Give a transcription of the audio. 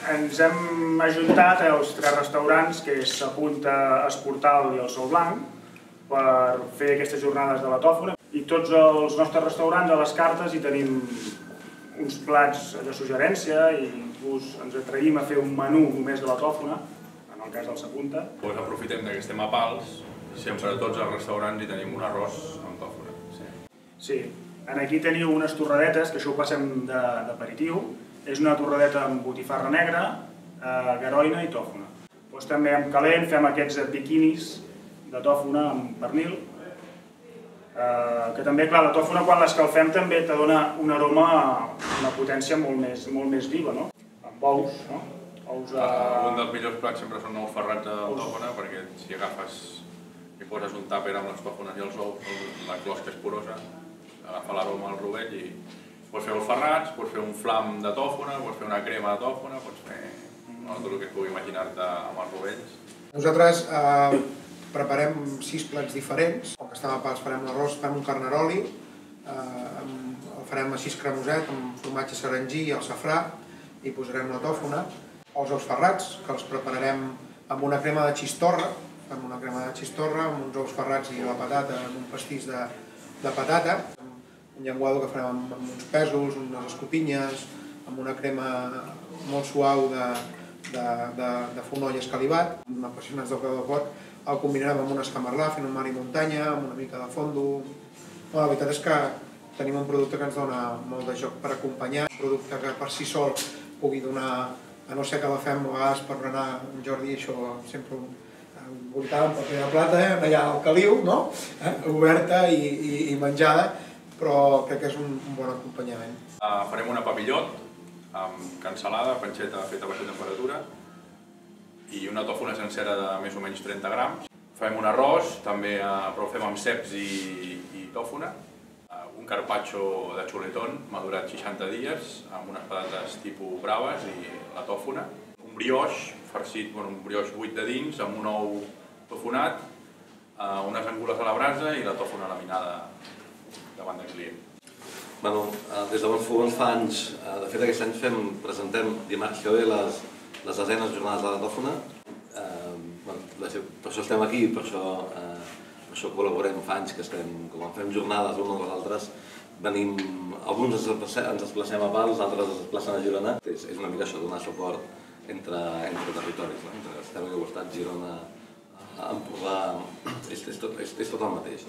Ens hem ajuntat els 3 restaurants, que és Sapunta, Esportal i el Sol Blanc, per fer aquestes jornades de la tòfona. I tots els nostres restaurants, a les cartes, hi tenim uns plats de suggerència i inclús ens atrevim a fer un menú només de la tòfona, en el cas del Sapunta. Aprofitem que estem a Pals i sempre a tots els restaurants hi tenim un arròs amb tòfona. Sí, aquí teniu unes torradetes, que això ho passem d'aperitiu. És una torradeta amb botifarra negra, garoina i tòfona. També amb calent fem aquests biquinis de tòfona amb pernil, que també, clar, la tòfona quan l'escalfem també te dona un aroma, una potència molt més viva, no? Amb ous, no? Un dels millors plats sempre són ous ferrats de tòfona, perquè si agafes i poses un tàper amb les tòfones i els ous, la closca és porosa, agafa l'aroma al rovell i pots fer ous ferrats, pots fer un flam de tòfona, pots fer una crema de tòfona, pots fer tot el que pugui imaginar-te amb els rovells. Nosaltres preparem 6 plats diferents. Com que estem a Pals farem l'arròs, fem un carnaroli, el farem així cremoset amb formatge sarangí i el safrà i posarem la tòfona. Els ous ferrats, que els prepararem amb una crema de xistorra, amb uns ous ferrats i la patata, amb un pastís de patata, un llenguado que farem amb uns pèsols, unes escopinyes, amb una crema molt suau de fonoll escalivat, apassionats del peu de pot, el combinarem amb un escamarlà fent un mar i muntanya, amb una mica de fondo. La veritat és que tenim un producte que ens dona molt de joc per acompanyar, un producte que per si sol pugui donar, a no ser que la fem a vegades per berenar amb Jordi, això sempre embolitada amb paper de plata, allà al caliu, oberta i menjada, però crec que és un bon acompanyament. Farem una papillot amb cansalada, panxeta feta a baixa temperatura i una tòfona sencera de més o menys 30 grams. Fem un arròs, però ho fem amb ceps i tòfona. Un carpaccio de chuletón madurat 60 dies amb unes patates tipus braves i la tòfona. Un brioix farcit, un brioix buit de dins amb un ou tofonat, unes angules a la brasa i la tòfona laminada davant del client. Des de Bons Fogons fa anys, de fet aquest any presentem dimarts que ve les desenes jornades de la tòfona. Per això estem aquí, per això col·laborem fa anys que estem, com fem jornades uns als altres, venim, alguns ens desplacem a Pals, altres es desplacen a Girona. És una mica això, donar suport entre territoris, estem aquí al costat, Girona, Empordà, és tot el mateix.